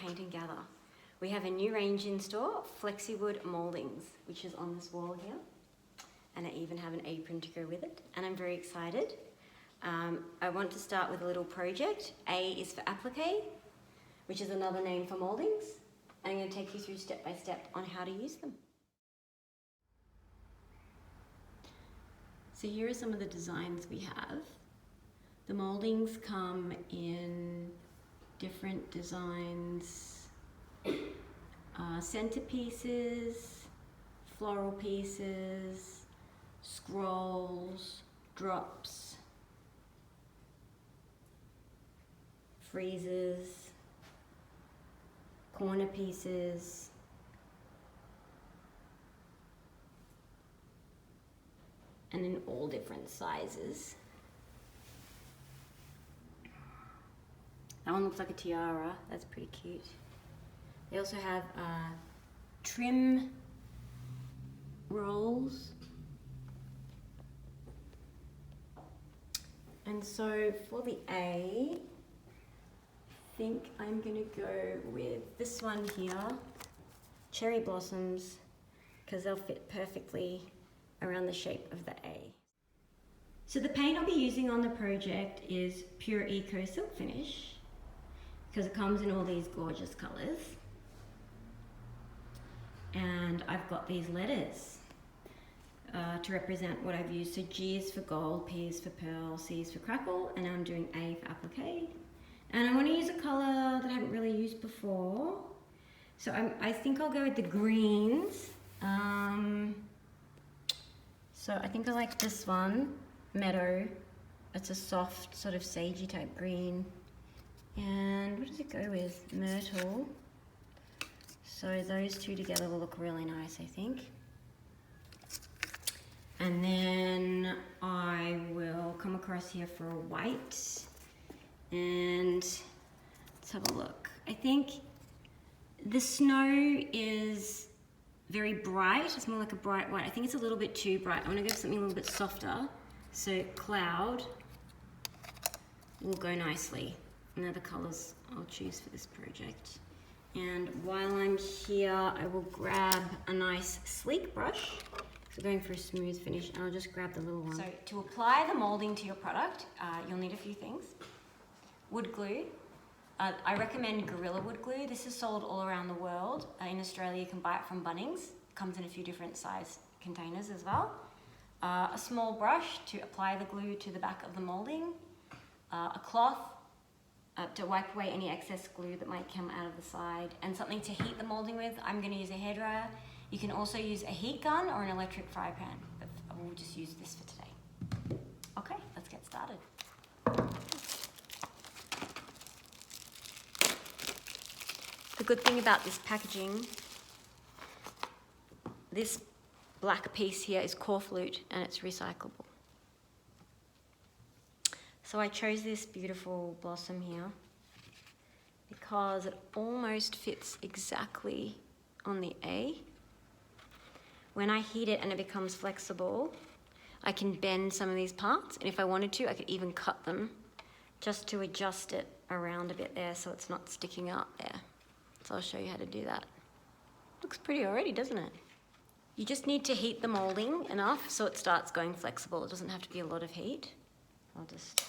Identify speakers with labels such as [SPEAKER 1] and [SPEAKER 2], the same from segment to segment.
[SPEAKER 1] paint and gather. We have a new range in store, FlexiWood Mouldings, which is on this wall here. And I even have an apron to go with it, and I'm very excited. I want to start with a little project. A is for applique, which is another name for moldings. I'm going to take you through step by step on how to use them. So here are some of the designs we have. The moldings come in different designs, centerpieces, floral pieces, scrolls, drops, freezes, corner pieces, and in all different sizes. That one looks like a tiara, that's pretty cute. They also have trim rolls. And so for the A, I think I'm gonna go with this one here, cherry blossoms, because they'll fit perfectly around the shape of the A. So the paint I'll be using on the project is Pure Eco Silk Finish, because it comes in all these gorgeous colors. And I've got these letters to represent what I've used. So G is for gold, P is for pearl, C is for crackle, and I'm doing A for applique. And I want to use a color that I haven't really used before. So I think I'll go with the greens. So I think I like this one, Meadow. It's a soft sort of sagey type green. And what does it go with? Myrtle. So those two together will look really nice, I think. And then I will come across here for a white. And let's have a look. I think the snow is very bright. It's more like a bright white. I think it's a little bit too bright. I want to go something a little bit softer. So cloud will go nicely. And they're the colors I'll choose for this project. And while I'm here, I will grab a nice sleek brush. So going for a smooth finish, and I'll just grab the little one. So to apply the molding to your product, you'll need a few things. Wood glue. I recommend Gorilla Wood glue. This is sold all around the world. In Australia, you can buy it from Bunnings. It comes in a few different size containers as well. A small brush to apply the glue to the back of the molding. A cloth to wipe away any excess glue that might come out of the side, and something to heat the molding with. I'm going to use a hairdryer. You can also use a heat gun or an electric fry pan, but we'll just use this for today. Okay, let's get started. The good thing about this packaging, this black piece here is core flute and it's recyclable. So I chose this beautiful blossom here because it almost fits exactly on the A. When I heat it and it becomes flexible, I can bend some of these parts, and if I wanted to, I could even cut them just to adjust it around a bit there so it's not sticking out there. So I'll show you how to do that. Looks pretty already, doesn't it? You just need to heat the molding enough so it starts going flexible. It doesn't have to be a lot of heat. I'll just...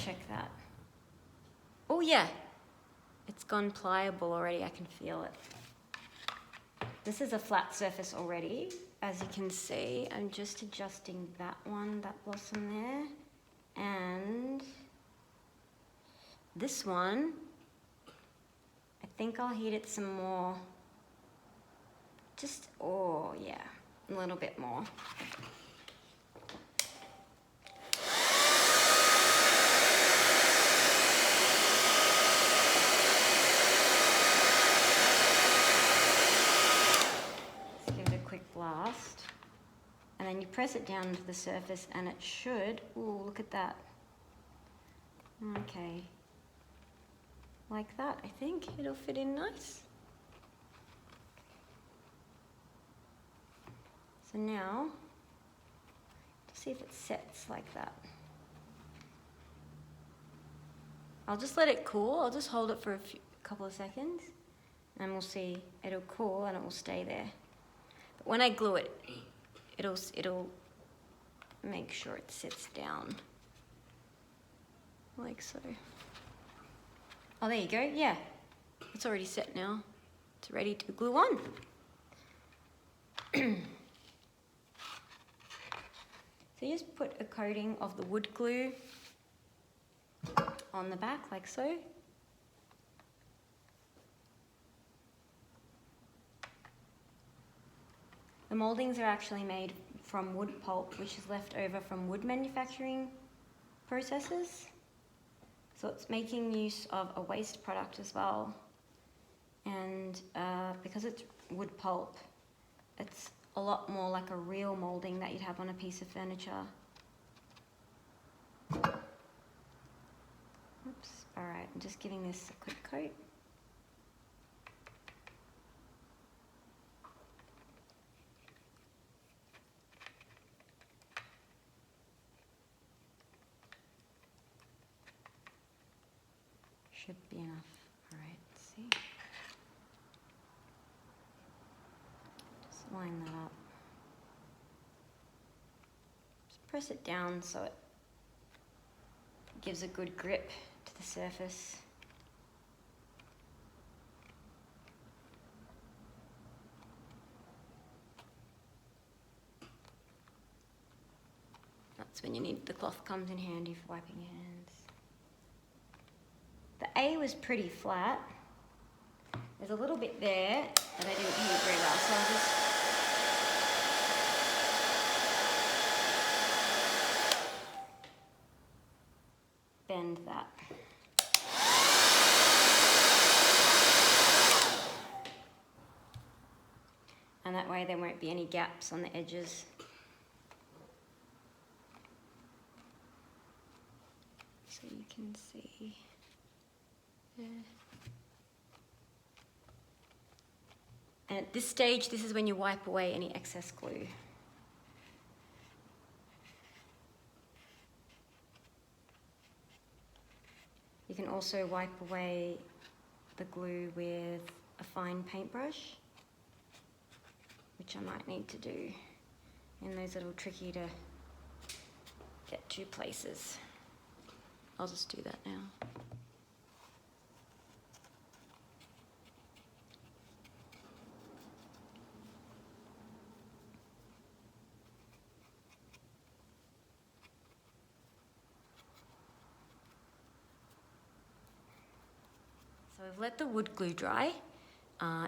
[SPEAKER 1] check that. Oh yeah, it's gone pliable already, I can feel it. This is a flat surface already. As you can see, I'm just adjusting that one, that blossom there. And this one, I think I'll heat it some more. Just, oh yeah, a little bit more. And then you press it down to the surface and it should, ooh, look at that. Okay, like that, I think it'll fit in nice. So now, to see if it sets like that. I'll just let it cool. I'll just hold it for a couple of seconds and we'll see. It'll cool and it will stay there. But when I glue it, it'll make sure it sits down. Like so. Oh, there you go. Yeah, it's already set now. It's ready to glue on. So you just put a coating of the wood glue on the back like so. The mouldings are actually made from wood pulp, which is left over from wood manufacturing processes. So it's making use of a waste product as well. And because it's wood pulp, it's a lot more like a real moulding that you'd have on a piece of furniture. Oops, all right, I'm just giving this a quick coat. Should be enough. All right, let's see. Just line that up. Just press it down so it gives a good grip to the surface. That's when you need, the cloth comes in handy for wiping your hands. The A was pretty flat. There's a little bit there that I didn't heat very well, so I'll just bend that. And that way there won't be any gaps on the edges. So you can see. Yeah. And at this stage, this is when you wipe away any excess glue. You can also wipe away the glue with a fine paintbrush, which I might need to do. And those are a little tricky to get to places. I'll just do that now. So I've let the wood glue dry.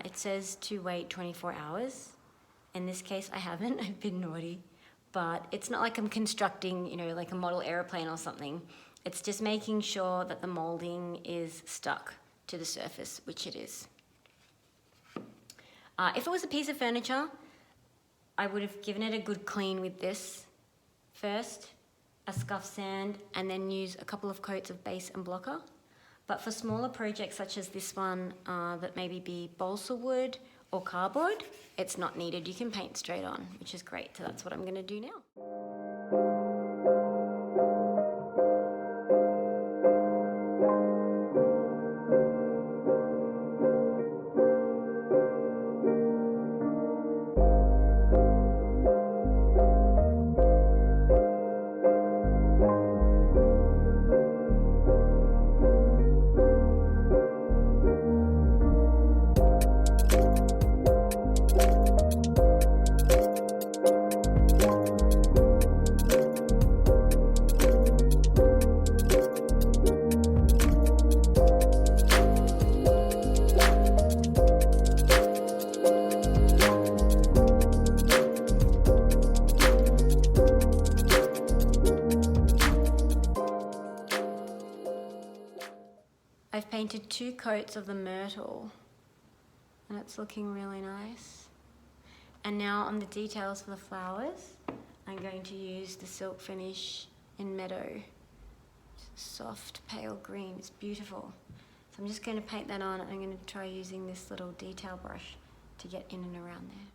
[SPEAKER 1] It says to wait 24 hours. In this case, I haven't. I've been naughty. But it's not like I'm constructing, like a model aeroplane or something. It's just making sure that the moulding is stuck to the surface, which it is. If it was a piece of furniture, I would have given it a good clean with this first, a scuff sand, and then use a couple of coats of base and blocker. But for smaller projects such as this one, that maybe be balsa wood or cardboard, it's not needed. You can paint straight on, which is great. So that's what I'm going to do now. I've painted 2 coats of the myrtle and it's looking really nice. And now on the details for the flowers, I'm going to use the silk finish in Meadow. Soft pale green, it's beautiful. So I'm just going to paint that on, and I'm going to try using this little detail brush to get in and around there.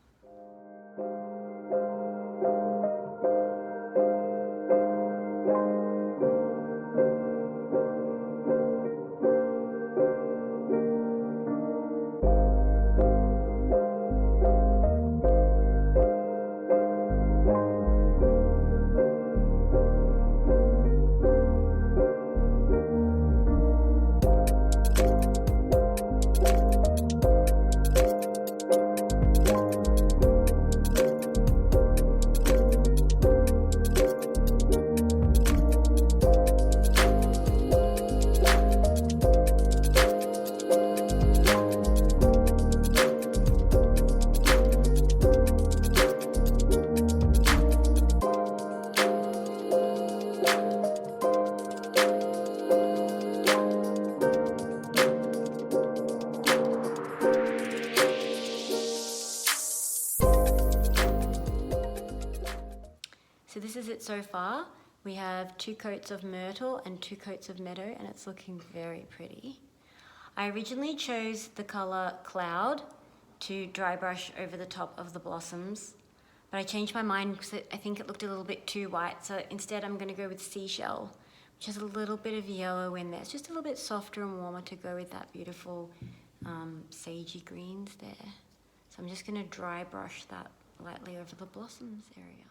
[SPEAKER 1] So this is it so far. We have 2 coats of myrtle and 2 coats of meadow, and it's looking very pretty. I originally chose the color Cloud to dry brush over the top of the blossoms, but I changed my mind because I think it looked a little bit too white. So instead I'm going to go with Seashell, which has a little bit of yellow in there. It's just a little bit softer and warmer to go with that beautiful sagey greens there. So I'm just going to dry brush that lightly over the blossoms area.